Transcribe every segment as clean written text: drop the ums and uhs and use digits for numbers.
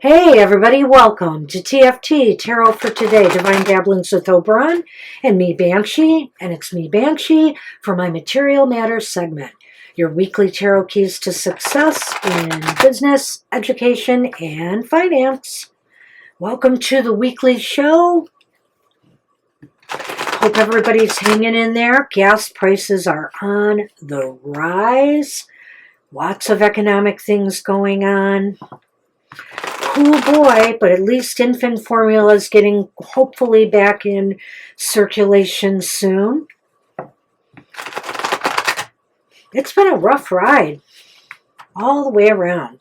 Hey everybody, welcome to TFT, Tarot for Today, Divine Dabblings with Oberon, and me Banshee, and it's me Banshee for my Material Matters segment, your weekly tarot keys to success in business, education, and finance. Welcome to the weekly show. Hope everybody's hanging in there. Gas prices are on the rise. Lots of economic things going on. Oh boy, but at least infant formula is getting hopefully back in circulation soon. It's been a rough ride all the way around.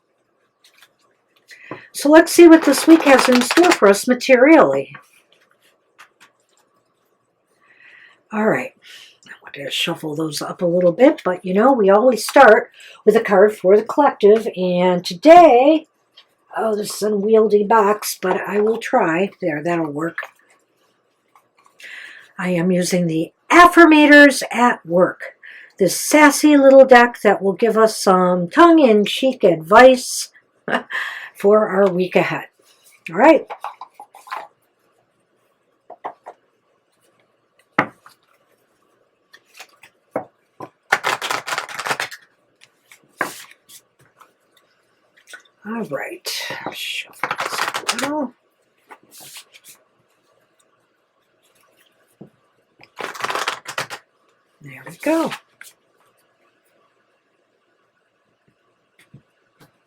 So let's see what this week has in store for us materially. All right, I want to shuffle those up a little bit, but you know, we always start with a card for the collective, and today, oh, this is an unwieldy box, but I will try. There, that'll work. I am using the Affirmators at Work, this sassy little deck that will give us some tongue-in-cheek advice for our week ahead. All right. All right, shuffle this a little. There we go.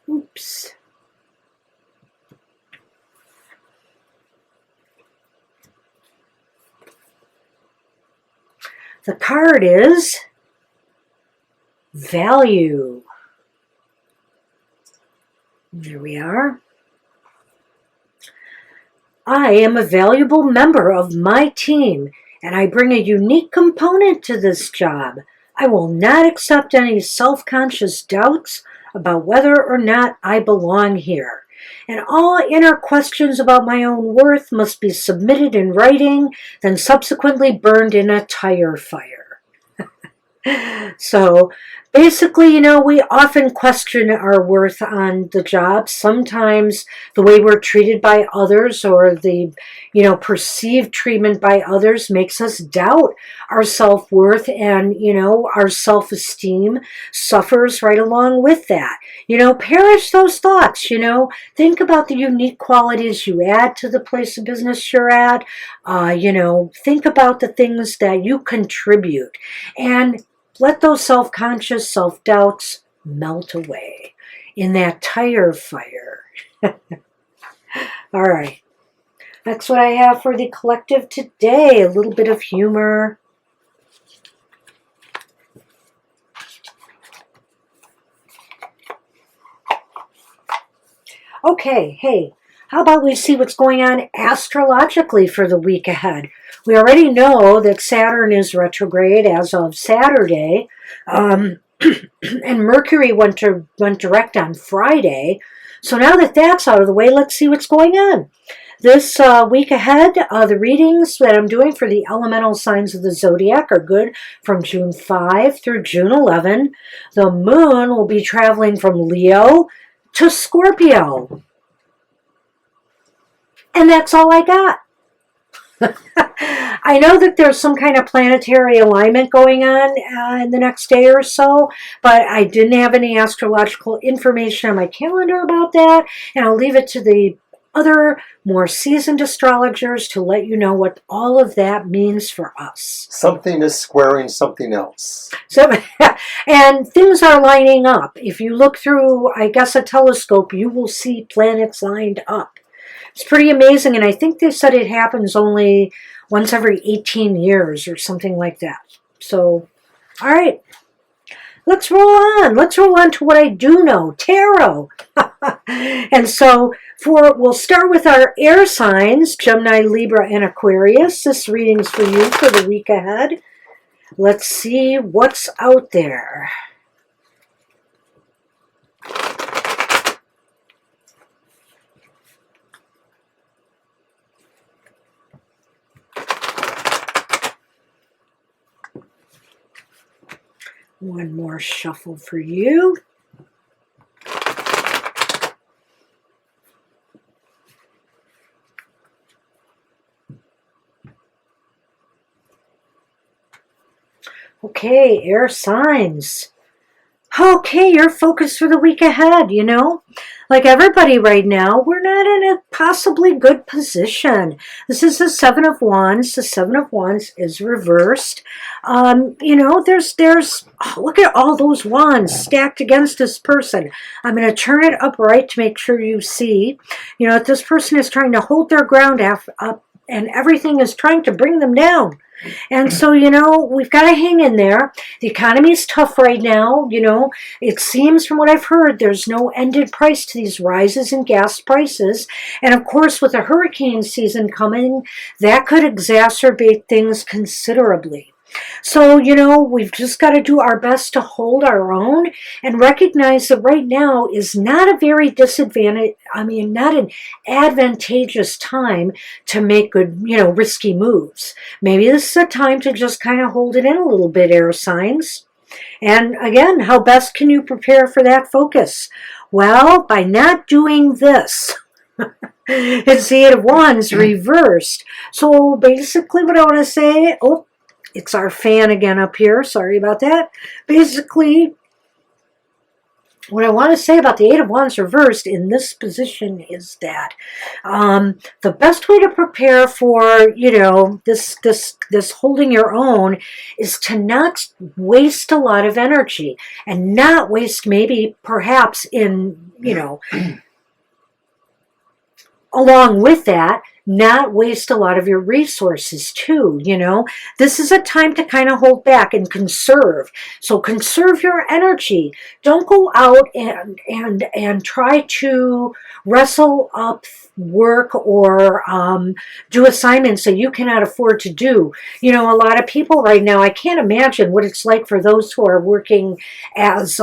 Oops. The card is Value. There we are. I am a valuable member of my team, and I bring a unique component to this job. I will not accept any self-conscious doubts about whether or not I belong here. And all inner questions about my own worth must be submitted in writing, then subsequently burned in a tire fire. So basically, you know, we often question our worth on the job. Sometimes the way we're treated by others or the, you know, perceived treatment by others makes us doubt our self-worth, and, you know, our self-esteem suffers right along with that. You know, perish those thoughts, you know. Think about the unique qualities you add to the place of business you're at. You know, think about the things that you contribute, and let those self-conscious self-doubts melt away in that tire fire. All right. That's what I have for the collective today. A little bit of humor. Okay, hey, how about we see what's going on astrologically for the week ahead? We already know that Saturn is retrograde as of Saturday, and Mercury went direct on Friday. So now that that's out of the way, let's see what's going on. This week ahead, the readings that I'm doing for the elemental signs of the Zodiac are good from June 5 through June 11. The moon will be traveling from Leo to Scorpio. And that's all I got. I know that there's some kind of planetary alignment going on in the next day or so, but I didn't have any astrological information on my calendar about that, and I'll leave it to the other more seasoned astrologers to let you know what all of that means for us. Something is squaring something else. So, and things are lining up. If you look through, I guess, a telescope, you will see planets lined up. It's pretty amazing, and I think they said it happens only once every 18 years or something like that. So, all right, let's roll on. Let's roll on to what I do know, tarot. And so we'll start with our air signs, Gemini, Libra, and Aquarius. This reading's for you for the week ahead. Let's see what's out there. One more shuffle for you. Okay, air signs. Okay, your focus for the week ahead, you know. Like everybody right now, we're not in a possibly good position. This is the Seven of Wands. The Seven of Wands is reversed. You know, there's look at all those wands stacked against this person. I'm going to turn it upright to make sure you see. You know, this person is trying to hold their ground up and everything is trying to bring them down. And so, you know, we've got to hang in there. The economy is tough right now. You know, it seems from what I've heard, there's no ended price to these rises in gas prices. And of course, with a hurricane season coming, that could exacerbate things considerably. So, you know, we've just got to do our best to hold our own and recognize that right now is not a very not an advantageous time to make good, you know, risky moves. Maybe this is a time to just kind of hold it in a little bit, air signs. And again, how best can you prepare for that focus? Well, by not doing this. It's the Eight of Wands reversed. So basically what I want to say, it's our fan again up here. Sorry about that. Basically, what I want to say about the Eight of Wands reversed in this position is that the best way to prepare for, you know, this holding your own is to not waste a lot of energy and not waste maybe perhaps in, you know, along with that, not waste a lot of your resources too, you know. This is a time to kind of hold back and conserve. So conserve your energy. Don't go out and try to wrestle up work or do assignments that you cannot afford to do. You know, a lot of people right now, I can't imagine what it's like for those who are working as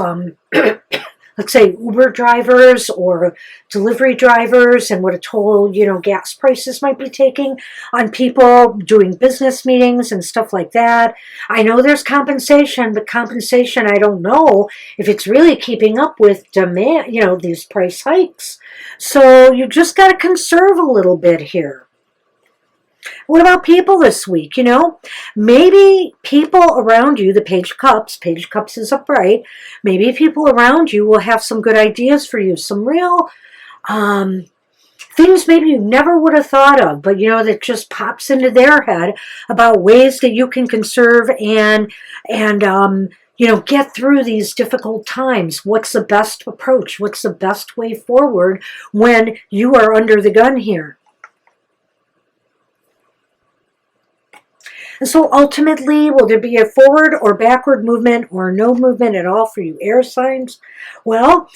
let's say Uber drivers or delivery drivers, and what a toll, you know, gas prices might be taking on people doing business meetings and stuff like that. I know there's compensation, but compensation, I don't know if it's really keeping up with demand, you know, these price hikes. So you just got to conserve a little bit here. What about people this week? You know, maybe people around you, the Page of Cups is upright. Maybe people around you will have some good ideas for you, some real things maybe you never would have thought of, but you know, that just pops into their head about ways that you can conserve and you know, get through these difficult times. What's the best approach? What's the best way forward when you are under the gun here? And so ultimately, will there be a forward or backward movement or no movement at all for you air signs? Well,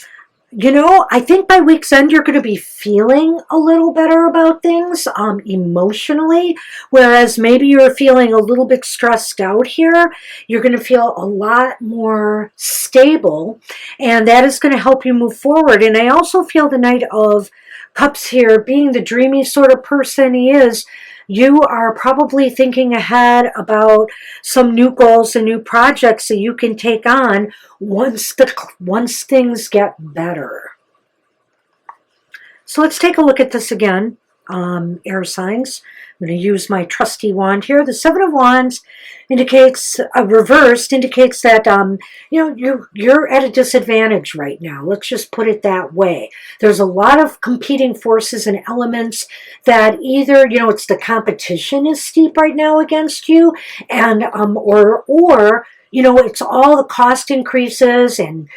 you know, I think by week's end, you're going to be feeling a little better about things emotionally, whereas maybe you're feeling a little bit stressed out here. You're going to feel a lot more stable, and that is going to help you move forward. And I also feel the Knight of Cups here, being the dreamy sort of person he is, you are probably thinking ahead about some new goals and new projects that you can take on once things get better. So let's take a look at this again, air signs. I'm going to use my trusty wand here. The Seven of Wands indicates, reversed indicates that, you know, you're at a disadvantage right now. Let's just put it that way. There's a lot of competing forces and elements that either, you know, it's the competition is steep right now against you, and or it's all the cost increases and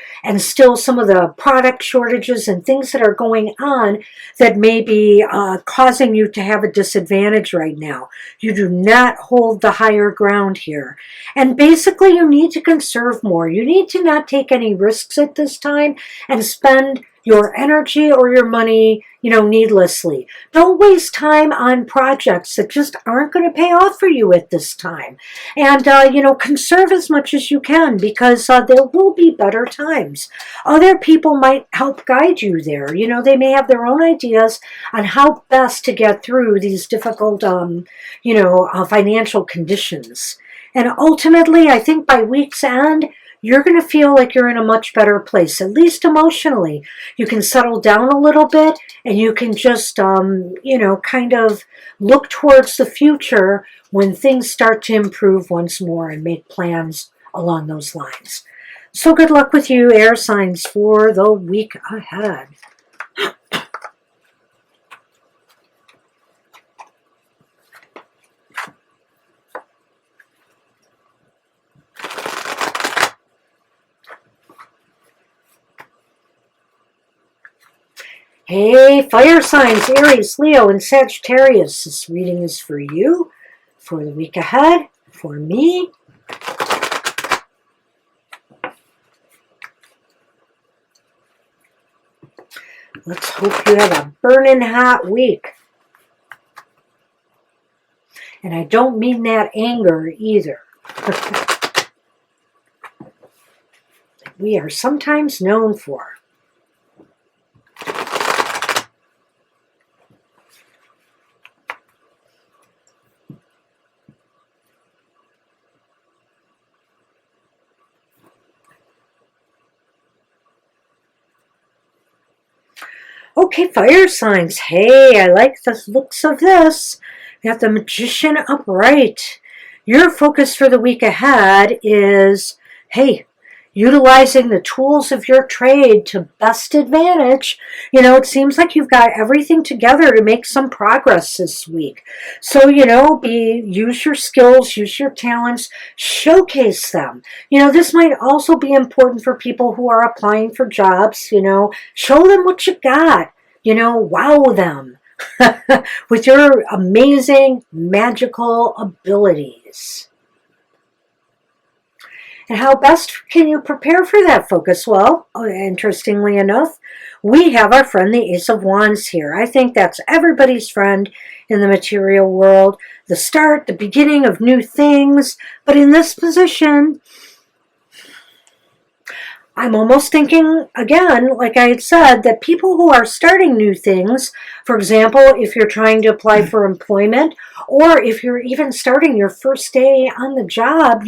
still some of the product shortages and things that are going on that may be causing you to have a disadvantage right now. You do not hold the higher ground here. And basically, you need to conserve more. You need to not take any risks at this time and spend your energy or your money, needlessly. Don't waste time on projects that just aren't going to pay off for you at this time. And, conserve as much as you can, because there will be better times. Other people might help guide you there. They may have their own ideas on how best to get through these difficult, financial conditions. And ultimately, I think by week's end, you're going to feel like you're in a much better place, at least emotionally. You can settle down a little bit, and you can just, kind of look towards the future when things start to improve once more and make plans along those lines. So good luck with you, air signs, for the week ahead. Hey, fire signs, Aries, Leo, and Sagittarius. This reading is for you, for the week ahead, for me. Let's hope you have a burning hot week. And I don't mean that anger either. We are sometimes known for. Okay, fire signs. Hey, I like the looks of this. We got the Magician upright. Your focus for the week ahead is, hey, utilizing the tools of your trade to best advantage. It seems like you've got everything together to make some progress this week. So, use your skills, use your talents, showcase them. This might also be important for people who are applying for jobs. Show them what you got. Wow them with your amazing magical abilities. And how best can you prepare for that focus? Well, interestingly enough, we have our friend the Ace of Wands here. I think that's everybody's friend in the material world. The start, the beginning of new things. But in this position, I'm almost thinking, again, like I had said, that people who are starting new things, for example, if you're trying to apply for employment, or if you're even starting your first day on the job,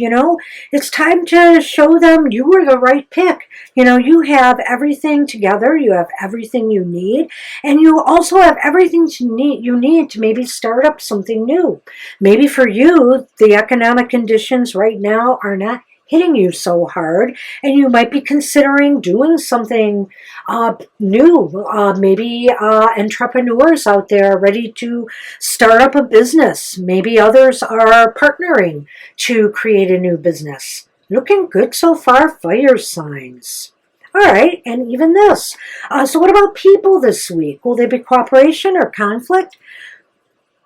it's time to show them you were the right pick. You have everything together, you have everything you need, and you also have everything you need to maybe start up something new. Maybe for you, the economic conditions right now are not hitting you so hard, and you might be considering doing something new. Maybe entrepreneurs out there ready to start up a business. Maybe others are partnering to create a new business. Looking good so far, fire signs. All right, and even this. So what about people this week? Will there be cooperation or conflict?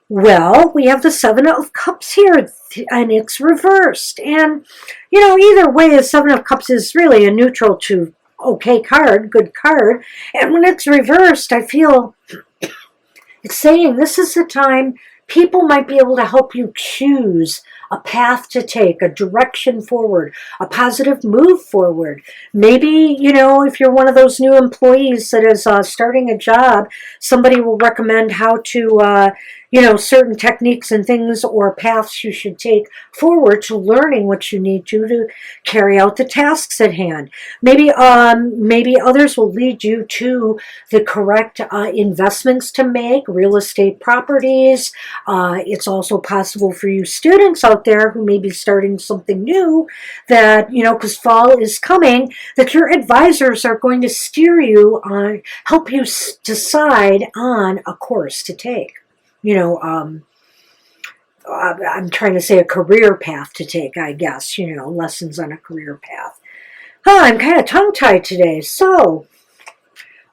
Well, we have the Seven of Cups here, and it's reversed. And, either way, the Seven of Cups is really a neutral to okay card, good card. And when it's reversed, I feel it's saying this is the time people might be able to help you choose a path to take, a direction forward, a positive move forward. Maybe, if you're one of those new employees that is starting a job, somebody will recommend how to, certain techniques and things or paths you should take forward to learning what you need to carry out the tasks at hand. Maybe others will lead you to the correct investments to make, real estate properties. It's also possible for you students out there who may be starting something new that, because fall is coming, that your advisors are going to steer you on, help you decide on a course to take. I'm trying to say a career path to take, I guess, you know, lessons on a career path. Oh, I'm kind of tongue-tied today. So,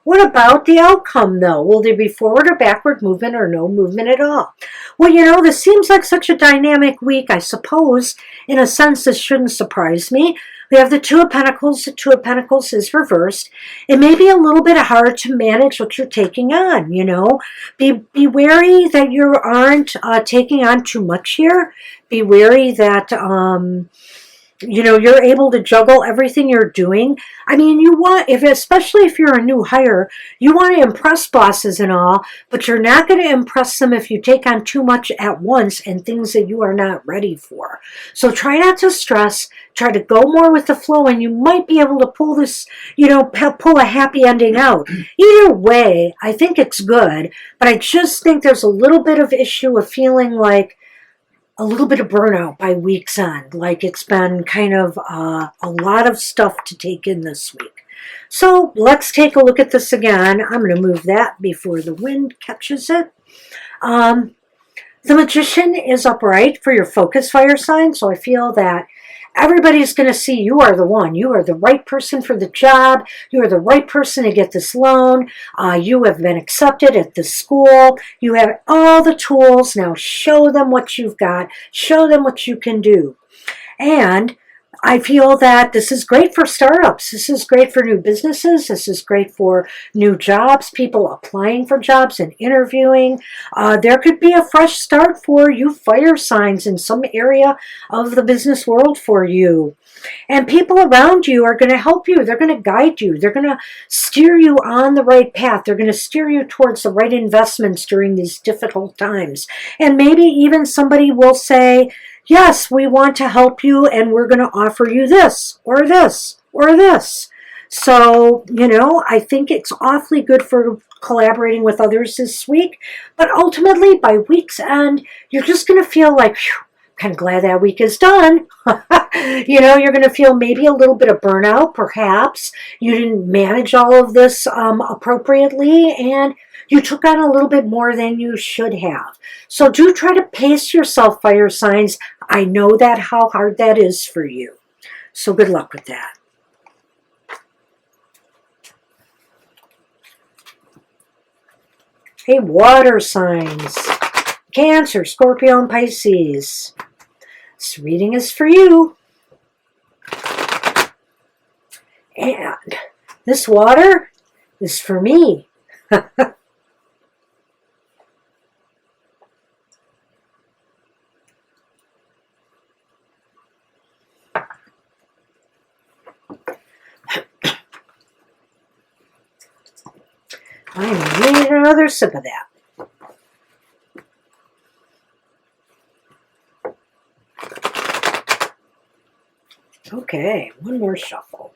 what about the outcome, though? Will there be forward or backward movement or no movement at all? Well, you know, this seems like such a dynamic week. I suppose, in a sense, this shouldn't surprise me. We have the Two of Pentacles. The Two of Pentacles is reversed. It may be a little bit hard to manage what you're taking on, you know. Be wary that you aren't taking on too much here. Be wary that... you know, you're able to juggle everything you're doing. I mean, you want, especially if you're a new hire, you want to impress bosses and all, but you're not going to impress them if you take on too much at once and things that you are not ready for. So try not to stress, try to go more with the flow, and you might be able to pull this, you know, pull a happy ending out. Either way, I think it's good, but I just think there's a little bit of issue of feeling like a little bit of burnout by week's end. Like it's been kind of a lot of stuff to take in this week. So let's take a look at this again. I'm going to move that before the wind catches it. The Magician is upright for your focus fire sign. So I feel that everybody's going to see you are the one. You are the right person for the job. You are the right person to get this loan. You have been accepted at this school. You have all the tools. Now show them what you've got. Show them what you can do. And I feel that this is great for startups. This is great for new businesses. This is great for new jobs, people applying for jobs and interviewing. There could be a fresh start for you fire signs in some area of the business world for you. And people around you are going to help you. They're going to guide you. They're going to steer you on the right path. They're going to steer you towards the right investments during these difficult times. And maybe even somebody will say, yes, we want to help you and we're going to offer you this or this or this. So, you know, I think it's awfully good for collaborating with others this week. But ultimately, by week's end, you're just going to feel like, phew, kind of glad that week is done. You know, you're going to feel maybe a little bit of burnout, perhaps. You didn't manage all of this appropriately, and you took on a little bit more than you should have. So do try to pace yourself, fire signs. I know that how hard that is for you. So good luck with that. Hey, water signs. Cancer, Scorpio, and Pisces. This reading is for you. And this water is for me. I need another sip of that. Okay, one more shuffle.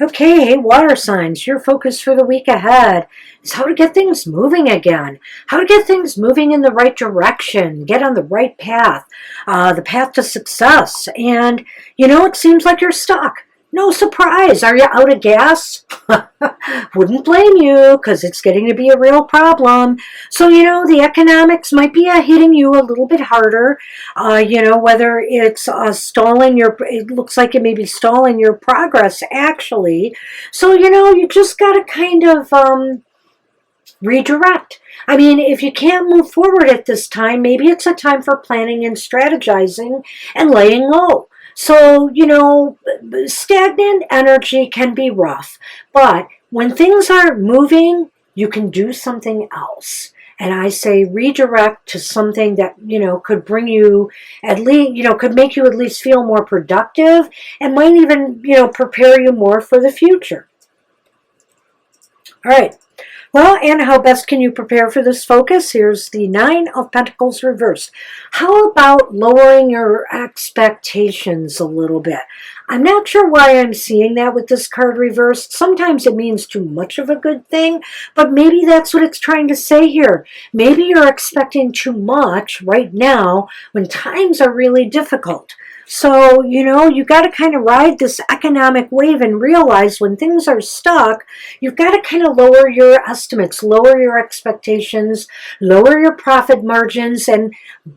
Okay, water signs, your focus for the week ahead is how to get things moving again, how to get things moving in the right direction, get on the right path, the path to success. And, you know, it seems like you're stuck. No surprise. Are you out of gas? Wouldn't blame you, because it's getting to be a real problem. So, you know, the economics might be hitting you a little bit harder. You know, whether it's stalling your, it looks like it may be stalling your progress, actually. So, you know, you just got to kind of redirect. I mean, if you can't move forward at this time, maybe it's a time for planning and strategizing and laying low. So, you know, stagnant energy can be rough, but when things aren't moving, you can do something else. And I say redirect to something that, you know, could bring you at least, you know, could make you at least feel more productive and might even, you know, prepare you more for the future. All right. Well, and how best can you prepare for this focus? Here's the Nine of Pentacles reversed. How about lowering your expectations a little bit? I'm not sure why I'm seeing that with this card reversed. Sometimes it means too much of a good thing, but maybe that's what it's trying to say here. Maybe you're expecting too much right now when times are really difficult. So, you got to kind of ride this economic wave and realize when things are stuck, you've got to kind of lower your estimates, lower your expectations, lower your profit margins, and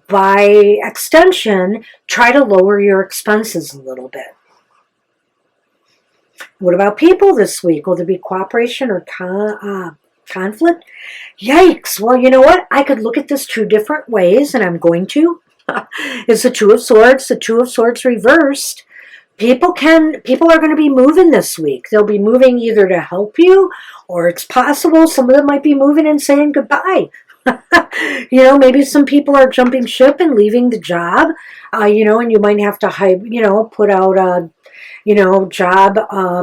by extension, try to lower your expenses a little bit. What about people this week? Will there be cooperation or conflict? Yikes. Well, you know what? I could look at this two different ways, and I'm going to. It's the Two of Swords. The Two of Swords reversed. People are going to be moving this week. They'll be moving either to help you, or it's possible some of them might be moving and saying goodbye. Maybe some people are jumping ship and leaving the job, and you might have to, put out job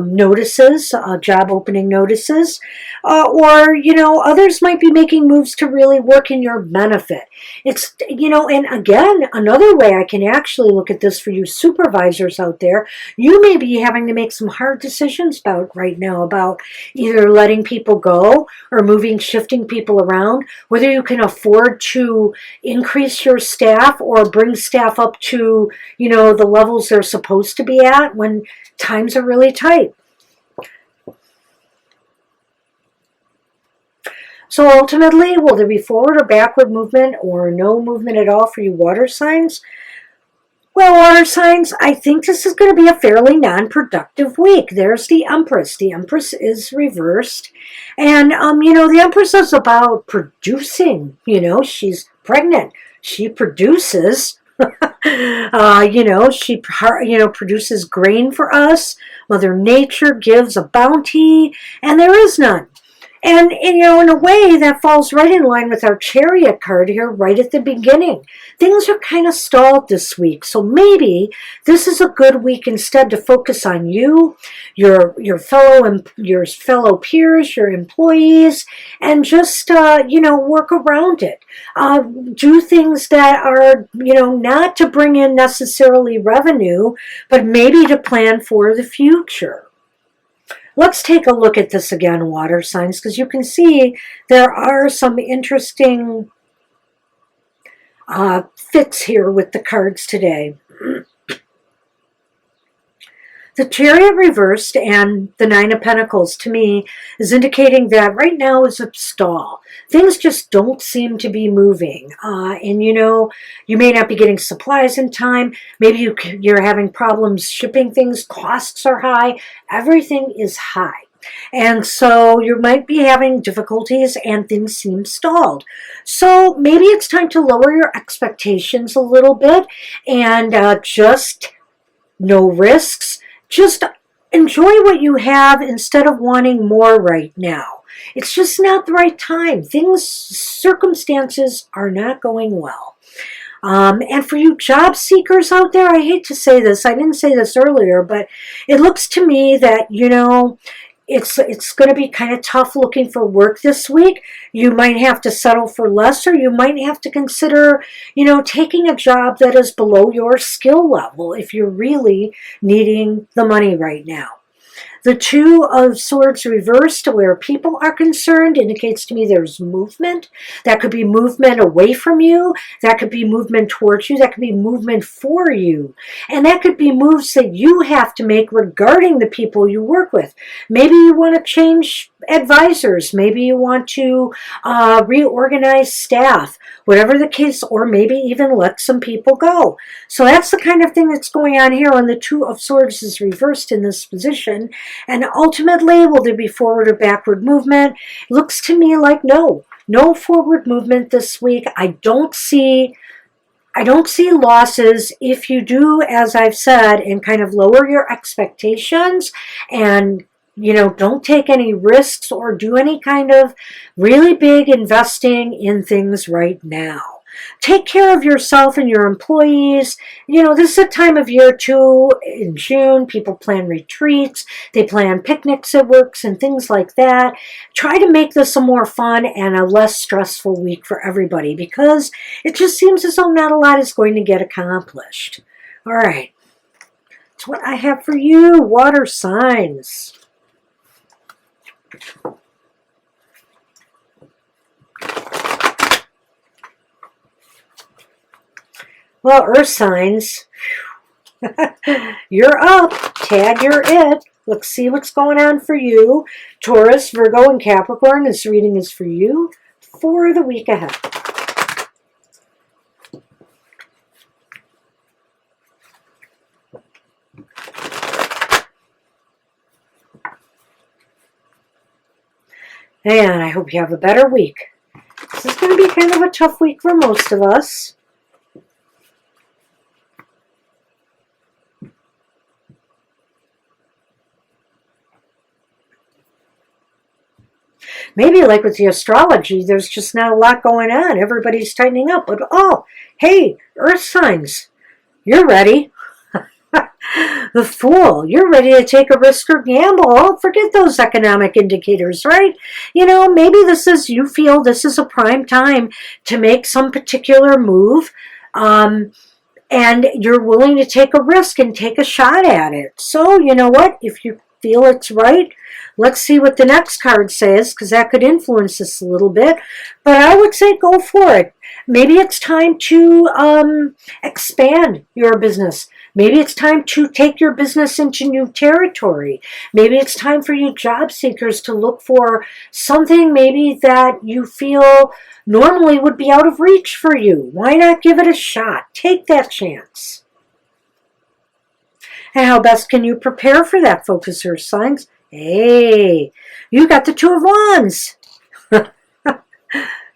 notices, job opening notices, or, others might be making moves to really work in your benefit. It's, and again, another way I can actually look at this for you supervisors out there, you may be having to make some hard decisions right now about either letting people go or shifting people around, whether you can afford to increase your staff or bring staff up to, the levels they're supposed to be at when times are really tight. So ultimately, will there be forward or backward movement or no movement at all for you water signs? Well, water signs, I think this is going to be a fairly non-productive week. There's the Empress. The Empress is reversed. And, the Empress is about producing. She's pregnant. She produces. She produces grain for us. Mother Nature gives a bounty, and there is none. And in a way, that falls right in line with our Chariot card here right at the beginning. Things are kind of stalled this week, so maybe this is a good week instead to focus on you, your fellow peers, your employees, and just work around it. Do things that are not to bring in necessarily revenue, but maybe to plan for the future. Let's take a look at this again, water signs, because you can see there are some interesting fits here with the cards today. The Chariot reversed and the Nine of Pentacles, to me, is indicating that right now is a stall. Things just don't seem to be moving. And you may not be getting supplies in time. Maybe you're having problems shipping things. Costs are high. Everything is high. And so you might be having difficulties and things seem stalled. So maybe it's time to lower your expectations a little bit and just no risks. Just enjoy what you have instead of wanting more right now. It's just not the right time. Circumstances are not going well. And for you job seekers out there, I hate to say this. I didn't say this earlier, but it looks to me that, it's going to be kind of tough looking for work this week. You might have to settle for less, or you might have to consider, taking a job that is below your skill level if you're really needing the money right now. The Two of Swords reversed, where people are concerned, indicates to me there's movement. That could be movement away from you. That could be movement towards you. That could be movement for you. And that could be moves that you have to make regarding the people you work with. Maybe you want to change advisors. Maybe you want to reorganize staff, whatever the case, or maybe even let some people go. So that's the kind of thing that's going on here when the Two of Swords is reversed in this position. And ultimately, will there be forward or backward movement? Looks to me like no forward movement this week. I don't see losses if you do, as I've said, and kind of lower your expectations and don't take any risks or do any kind of really big investing in things right now. Take care of yourself and your employees. You know, this is a time of year too. In June, people plan retreats. They plan picnics at works and things like that. Try to make this a more fun and a less stressful week for everybody because it just seems as though not a lot is going to get accomplished. All right. That's what I have for you, water signs. Well, earth signs, you're up. Tag, you're it. Let's see what's going on for you. Taurus, Virgo, and Capricorn. This reading is for you for the week ahead. And I hope you have a better week. This is going to be kind of a tough week for most of us. Maybe like with the astrology, there's just not a lot going on. Everybody's tightening up. But, oh, hey, earth signs, you're ready. The Fool, you're ready to take a risk or gamble. Oh, forget those economic indicators, right? You know, maybe you feel this is a prime time to make some particular move, and you're willing to take a risk and take a shot at it. So, you know what? If you feel it's right, let's see what the next card says, because that could influence this a little bit. But I would say go for it. Maybe it's time to expand your business. Maybe it's time to take your business into new territory. Maybe it's time for you job seekers to look for something maybe that you feel normally would be out of reach for you. Why not give it a shot? Take that chance. And how best can you prepare for that, focus earth signs? Hey, you got the Two of Wands.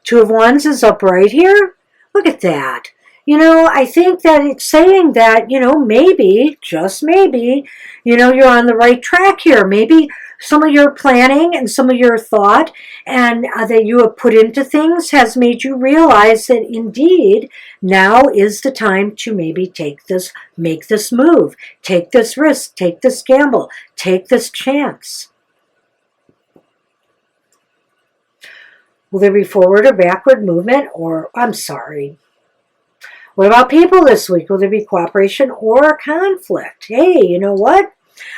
Two of Wands is up right here. Look at that. You know, I think that it's saying that, you know, maybe, just maybe, you know, you're on the right track here. Maybe some of your planning and some of your thought and that you have put into things has made you realize that indeed now is the time to maybe make this move, take this risk, take this gamble, take this chance. Will there be forward or backward movement What about people this week? Will there be cooperation or conflict? Hey, you know what?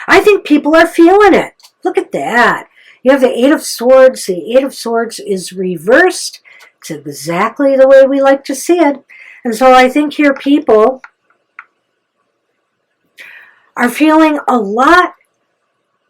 I think people are feeling it. Look at that. You have the Eight of Swords. The Eight of Swords is reversed. It's exactly the way we like to see it. And so I think here people are feeling a lot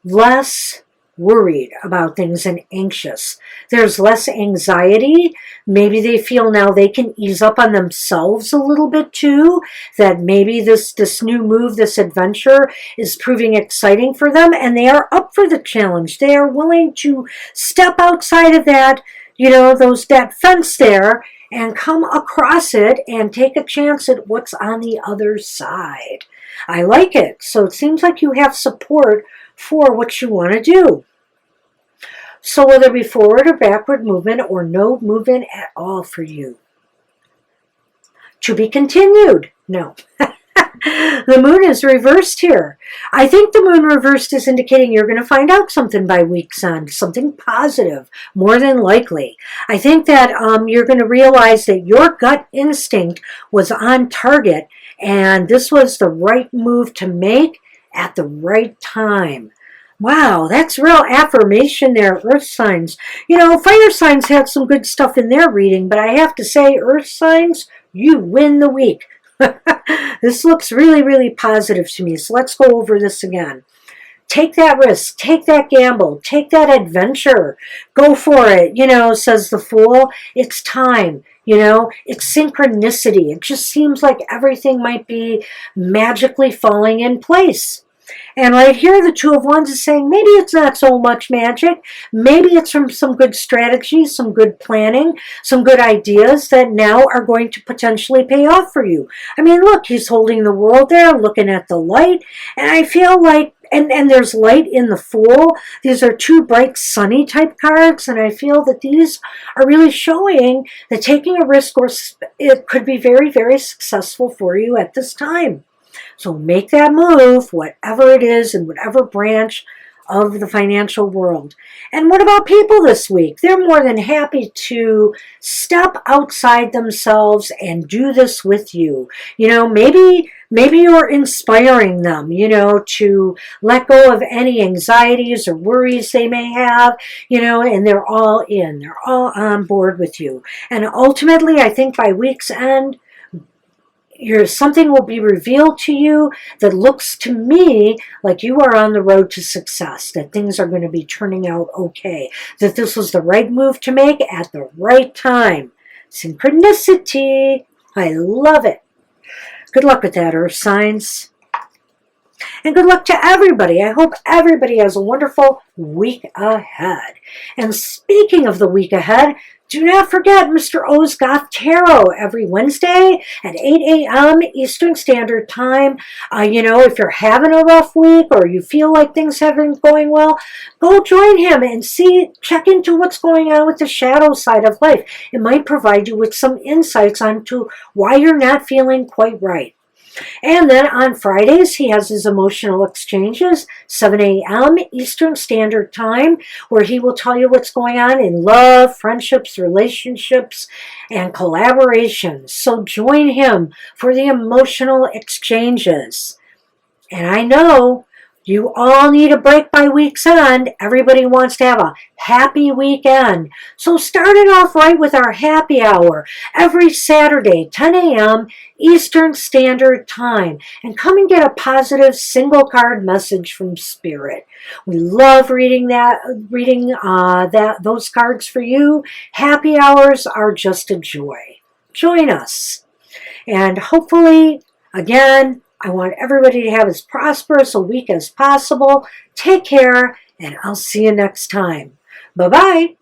less worried about things and anxious. There's less anxiety. Maybe they feel now they can ease up on themselves a little bit too, that maybe this new move, this adventure is proving exciting for them, and they are up for the challenge. They are willing to step outside of that, you know, that fence there and come across it and take a chance at what's on the other side. I like it. So it seems like you have support for what you want to do. So will there be forward or backward movement or no movement at all for you? To be continued. No. The moon is reversed here. I think the moon reversed is indicating you're going to find out something by week's end, something positive, more than likely. I think that you're going to realize that your gut instinct was on target and this was the right move to make at the right time. Wow, that's real affirmation there, earth signs. You know, fire signs had some good stuff in their reading, but I have to say, earth signs, you win the week. This looks really, really positive to me. So let's go over this again. Take that risk, take that gamble, take that adventure. Go for it, you know, says the Fool. It's time. You know, it's synchronicity. It just seems like everything might be magically falling in place. And right here, the Two of Wands is saying maybe it's not so much magic. Maybe it's from some good strategies, some good planning, some good ideas that now are going to potentially pay off for you. I mean, look, he's holding the world there, looking at the light. And I feel like and there's light in the Fool. These are two bright, sunny type cards, and I feel that these are really showing that taking a risk or it could be very, very successful for you at this time. So make that move, whatever it is, in whatever branch of the financial world. And what about people this week? They're more than happy to step outside themselves and do this with you. Maybe you're inspiring them, to let go of any anxieties or worries they may have, and they're all in. They're all on board with you. And ultimately, I think by week's end, something will be revealed to you that looks to me like you are on the road to success, that things are going to be turning out okay, that this was the right move to make at the right time. Synchronicity. I love it. Good luck with that, Earth signs. And good luck to everybody. I hope everybody has a wonderful week ahead. And speaking of the week ahead, do not forget Mr. O's Goth Tarot every Wednesday at 8 a.m. Eastern Standard Time. If you're having a rough week or you feel like things haven't going well, go join him and check into what's going on with the shadow side of life. It might provide you with some insights onto why you're not feeling quite right. And then on Fridays, he has his emotional exchanges, 7 a.m. Eastern Standard Time, where he will tell you what's going on in love, friendships, relationships, and collaborations. So join him for the emotional exchanges. And I know you all need a break by week's end. Everybody wants to have a happy weekend. So start it off right with our happy hour every Saturday, 10 a.m. Eastern Standard Time. And come and get a positive single card message from Spirit. We love reading those cards for you. Happy hours are just a joy. Join us. And hopefully, again, I want everybody to have as prosperous a week as possible. Take care, and I'll see you next time. Bye-bye.